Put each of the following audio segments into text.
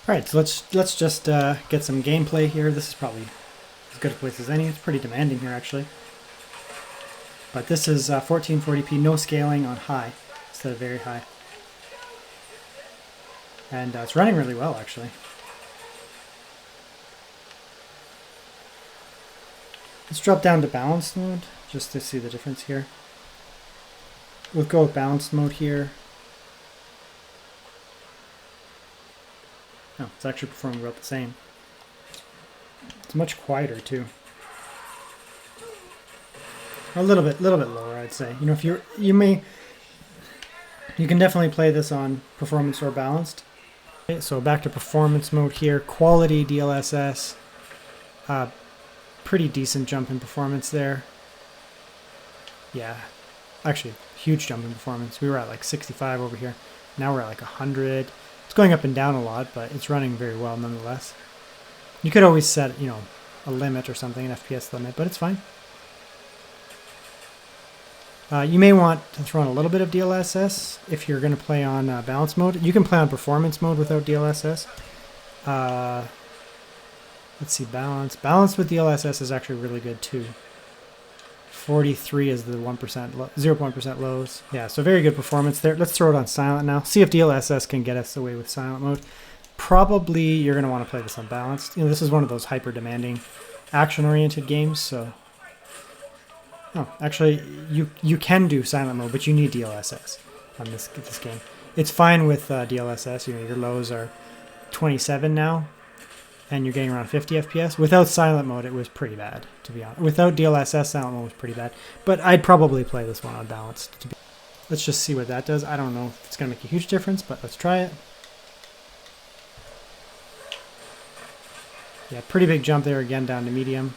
Alright, so let's just get some gameplay here. This is probably as good a place as any. It's pretty demanding here, actually. But this is 1440p, no scaling on high instead of very high. And it's running really well, actually. Let's drop down to balanced mode, just to see the difference here. We'll go with balanced mode here. Oh, it's actually performing about the same. It's much quieter too. A little bit lower, I'd say. You know, if you can definitely play this on performance or balanced. Okay, so back to performance mode here. Quality DLSS. Pretty decent jump in performance there. Yeah, actually, huge jump in performance. We were at like 65 over here. Now we're at like 100. It's going up and down a lot, but it's running very well nonetheless. You could always set, you know, a limit or something, an FPS limit, but it's fine. You may want to throw in a little bit of DLSS if you're going to play on balance mode. You can play on performance mode without DLSS. Let's see, balance. Balance with DLSS is actually really good too. 43 is the 0.1% lows. Yeah, so very good performance there. Let's throw it on silent now. See if DLSS can get us away with silent mode. Probably you're going to want to play this on balanced. You know, this is one of those hyper demanding action-oriented games, so... Oh, actually, you can do silent mode, but you need DLSS on this game. It's fine with DLSS. You know, your lows are 27 now, and you're getting around 50 FPS. Without silent mode, it was pretty bad, to be honest. Without DLSS, silent mode was pretty bad. But I'd probably play this one on balanced. Let's just see what that does. I don't know if it's going to make a huge difference, but let's try it. Yeah, pretty big jump there again down to medium,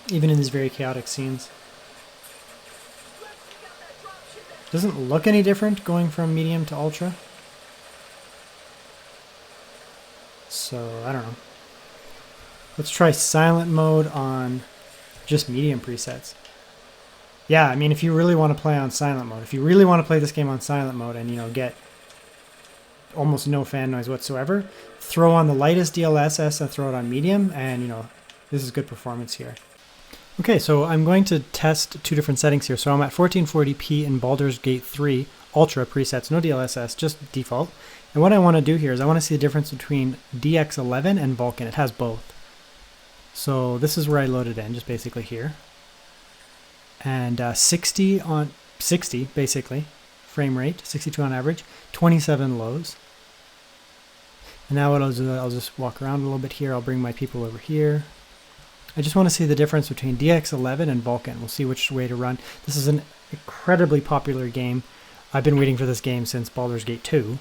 even in these very chaotic scenes. Doesn't look any different going from medium to ultra. So, I don't know. Let's try silent mode on just medium presets. Yeah, I mean, if you really want to play on silent mode, if you really want to play this game on silent mode and, you know, get almost no fan noise whatsoever, throw on the lightest DLSS and throw it on medium, and, you know, this is good performance here. Okay, so I'm going to test two different settings here. So I'm at 1440p in Baldur's Gate 3 Ultra presets, no DLSS, just default. And what I want to do here is I want to see the difference between DX11 and Vulkan. It has both. So this is where I loaded in, just basically here. And 60 basically, frame rate, 62 on average, 27 lows. And now what I'll do, I'll just walk around a little bit here. I'll bring my people over here. I just want to see the difference between DX11 and Vulkan. We'll see which way to run. This is an incredibly popular game. I've been waiting for this game since Baldur's Gate 2.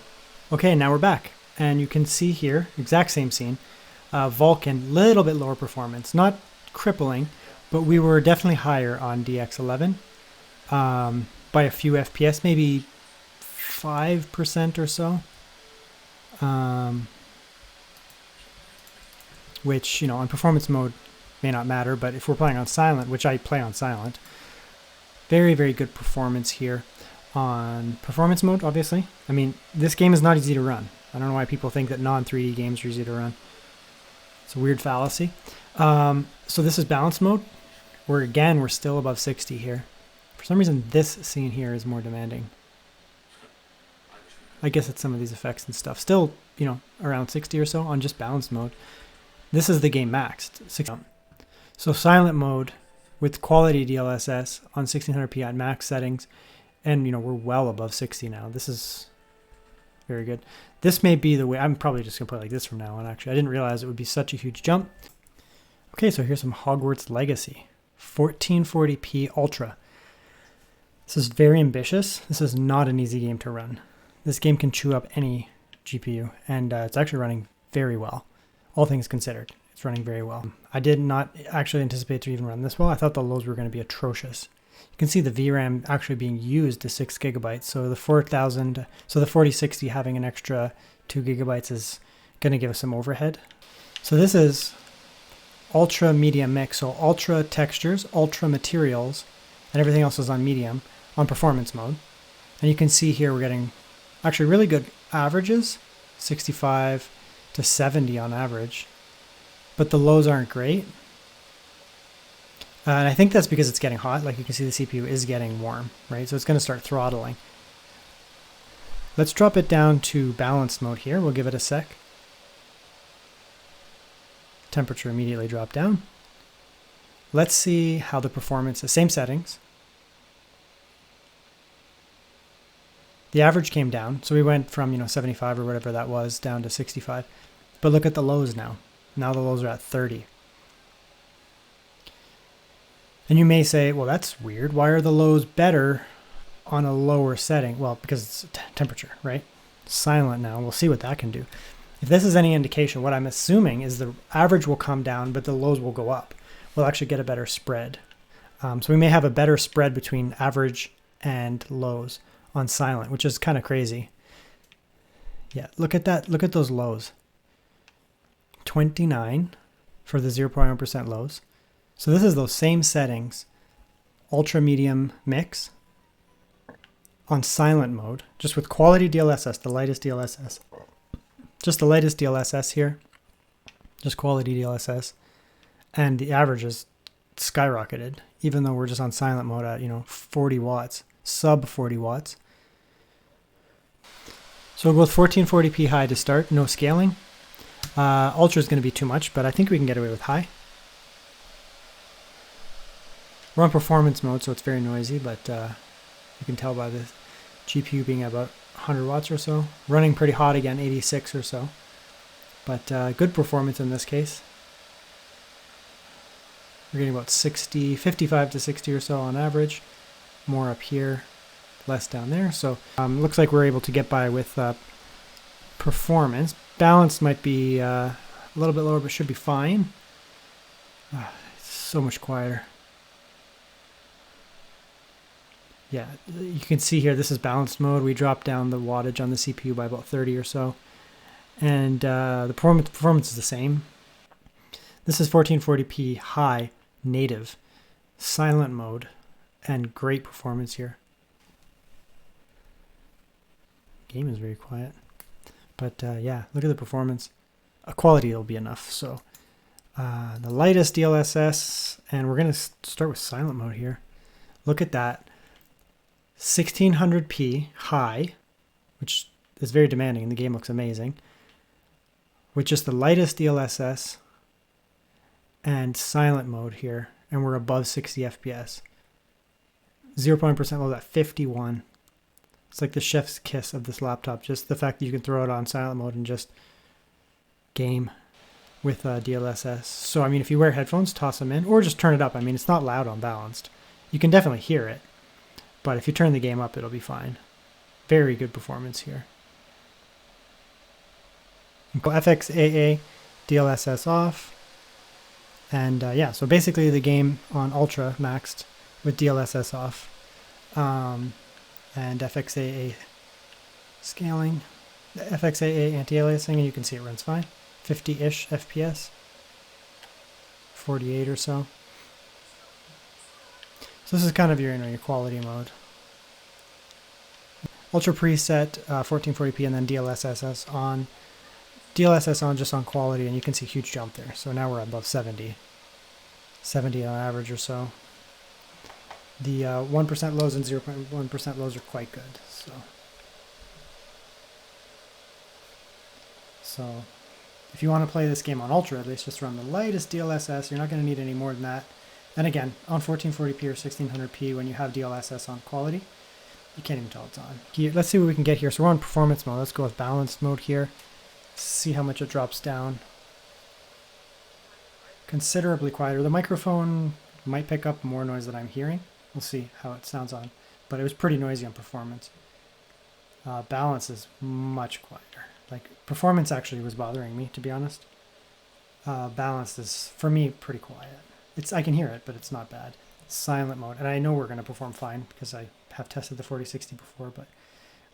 Okay, now we're back. And you can see here, exact same scene. Vulkan, little bit lower performance. Not crippling, but we were definitely higher on DX11 by a few FPS, maybe 5% or so. Which, you know, on performance mode may not matter, but if we're playing on silent, which I play on silent, very, very good performance here on performance mode, obviously. I mean, this game is not easy to run. I don't know why people think that non-3D games are easy to run. It's a weird fallacy. So this is balance mode, where again, we're still above 60 here. For some reason, this scene here is more demanding. I guess it's some of these effects and stuff. Still, you know, around 60 or so on just balanced mode. This is the game maxed. 60. So silent mode with quality DLSS on 1600p at max settings, and you know, we're well above 60 now. This is very good. This may be the way. I'm probably just gonna play like this from now on. Actually, I didn't realize it would be such a huge jump. Okay, so here's some Hogwarts Legacy, 1440p Ultra. This is very ambitious. This is not an easy game to run. This game can chew up any GPU, and it's actually running very well. All things considered, it's running very well. I did not actually anticipate to even run this well. I thought the lows were going to be atrocious. You can see the VRAM actually being used to 6 gigabytes. So the 4060 having an extra 2 gigabytes is going to give us some overhead. So this is ultra medium mix. So ultra textures, ultra materials, and everything else is on medium on performance mode. And you can see here we're getting actually really good averages, 65, to 70 on average, but the lows aren't great. And I think that's because it's getting hot. Like you can see the CPU is getting warm, right? So it's going to start throttling. Let's drop it down to balanced mode here. We'll give it a sec. Temperature immediately dropped down. Let's see how the performance is. Same settings. The average came down. So we went from 75 or whatever that was down to 65. But look at the lows now. Now the lows are at 30. And you may say, well, that's weird. Why are the lows better on a lower setting? Well, because it's temperature, right? Silent now. We'll see what that can do. If this is any indication, what I'm assuming is the average will come down, but the lows will go up. We'll actually get a better spread. So we may have a better spread between average and lows on silent, which is kind of crazy. Yeah, look at that. Look at those lows. 29 for the 0.1% lows. So this is those same settings, ultra medium mix on silent mode, just with quality DLSS, the lightest DLSS. Just the latest DLSS here, just quality DLSS. And the average is skyrocketed, even though we're just on silent mode at, 40 watts, sub 40 watts. So we'll go with 1440p high to start, no scaling. Ultra is going to be too much, but I think we can get away with high. We're on performance mode, so it's very noisy, but you can tell by the GPU being about 100 watts or so. Running pretty hot again, 86 or so. But good performance in this case. We're getting about 55 to 60 or so on average. More up here, less down there. So looks like we're able to get by with performance. Balance might be a little bit lower, but should be fine. It's so much quieter. Yeah, you can see here, this is balanced mode. We dropped down the wattage on the CPU by about 30 or so. And the performance is the same. This is 1440p high, native, silent mode, and great performance here. Game is very quiet. But yeah, look at the performance. Quality will be enough. So the lightest DLSS, and we're going to start with silent mode here. Look at that. 1600p high, which is very demanding, and the game looks amazing, with just the lightest DLSS and silent mode here, and we're above 60 FPS. 0.1% low at 51. It's like the chef's kiss of this laptop, just the fact that you can throw it on silent mode and just game with DLSS. So I mean, if you wear headphones, toss them in, or just turn it up. I mean, it's not loud on balanced. You can definitely hear it. But if you turn the game up, it'll be fine. Very good performance here. FXAA, DLSS off. And yeah, so basically the game on Ultra maxed with DLSS off. And FXAA scaling. The FXAA anti-aliasing, and you can see it runs fine. 50-ish FPS. 48 or so. So this is kind of your quality mode. Ultra preset, 1440p, and then DLSS on. DLSS on just on quality, and you can see a huge jump there. So now we're above 70. 70 on average or so. The 1% lows and 0.1% lows are quite good. So if you want to play this game on Ultra, at least just run the lightest DLSS. You're not going to need any more than that. And again, on 1440p or 1600p, when you have DLSS on quality, you can't even tell it's on. Here, let's see what we can get here. So we're on performance mode. Let's go with balanced mode here. See how much it drops down. Considerably quieter. The microphone might pick up more noise than I'm hearing. We'll see how it sounds on. But it was pretty noisy on performance. Balance is much quieter. Like, performance actually was bothering me, to be honest. Balance is, for me, pretty quiet. I can hear it, but it's not bad. Silent mode, and I know we're going to perform fine because I have tested the 4060 before, but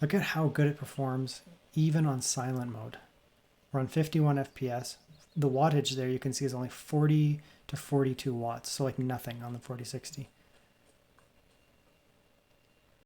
look at how good it performs even on silent mode. We're on 51 FPS. The wattage there you can see is only 40 to 42 watts, so like nothing on the 4060.